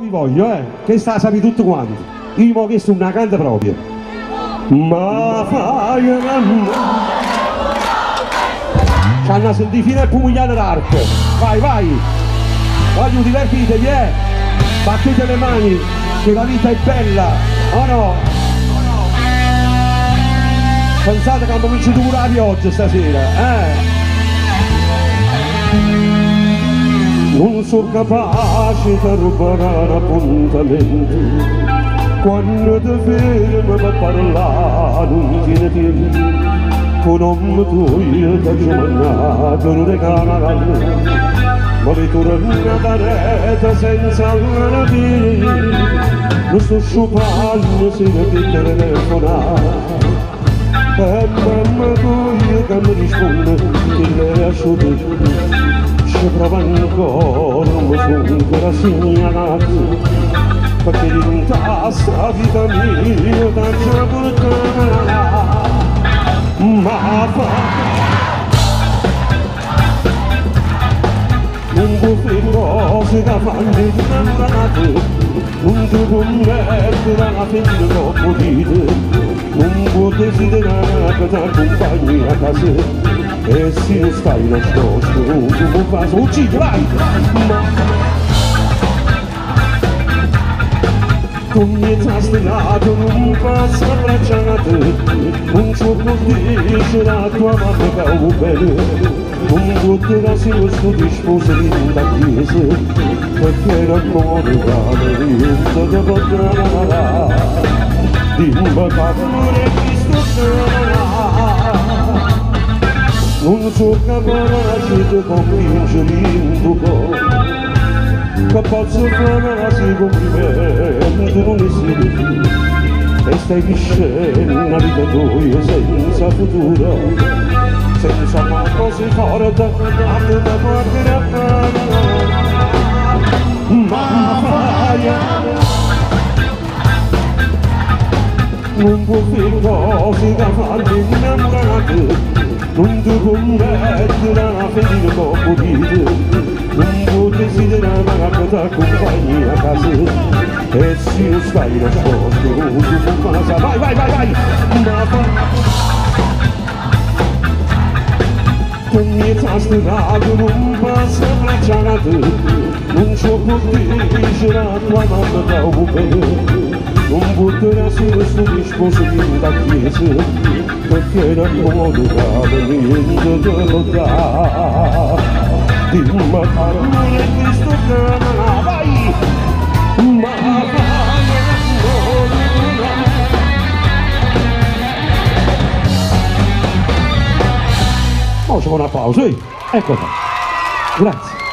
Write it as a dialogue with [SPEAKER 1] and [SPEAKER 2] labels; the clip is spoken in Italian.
[SPEAKER 1] vi voglio, che sta sapi tutto quanto. Io mo che sono una canta propria. Ma fai c'hanno sentito fino al pugnale d'arco. Vai, vai! Voglio divertitevi, battete le mani, che la vita è bella, oh no? Pensate che hanno cominciato pure la pioggia stasera, Non sono capace di rubare l'appuntamento, quando ti fermi per parlare non tiene tempo, con un tuo che ci mandato un regalo. Ma ritorna da rete senza una vita, non sto sciupando se ne ti telefonare. E mamma tua che mi risponde che lei è asciutta, ci prova ancora, non mi sono ancora segnalato, perché in tasta vita mia da già portata. Ma fa non può fare cose che fanno innamorate, non ti converte dalla femmina troppo dite, non può desiderare che ti accompagni a casa, e se non stai nascosto non ti può fare, uccidi, vai! Con mi trascinato non passa bracciate, non so poter la tua mamma che ho bene, non potrà se lo sto disposto in da chiesa, perché era amore vale niente da potrà, dimmi che Cristo sarà, non so capace di convincere in tuo cuore, che posso fare se complimenti non esiste, e stai viscendo una vita tua senza futuro, senza una cosa forte a te da guardare a fare. Ma fai non può fare cose che fanno innamorate, non ti commettere la femmina troppo dite, non può desiderare che ti accompagni a casa, e se non stai nascosto non ti può fare. Vai, vai, vai, vai! Ma con mi trascinato non passa bracciate, non so poter la tua mamma da un bene, non potrà se lo sto disposto in da chiesa, perché era buono da niente da lottare. Dimmi parole che sto chiamando, vai! Ma oh, c'è un applauso, ecco qua. Grazie.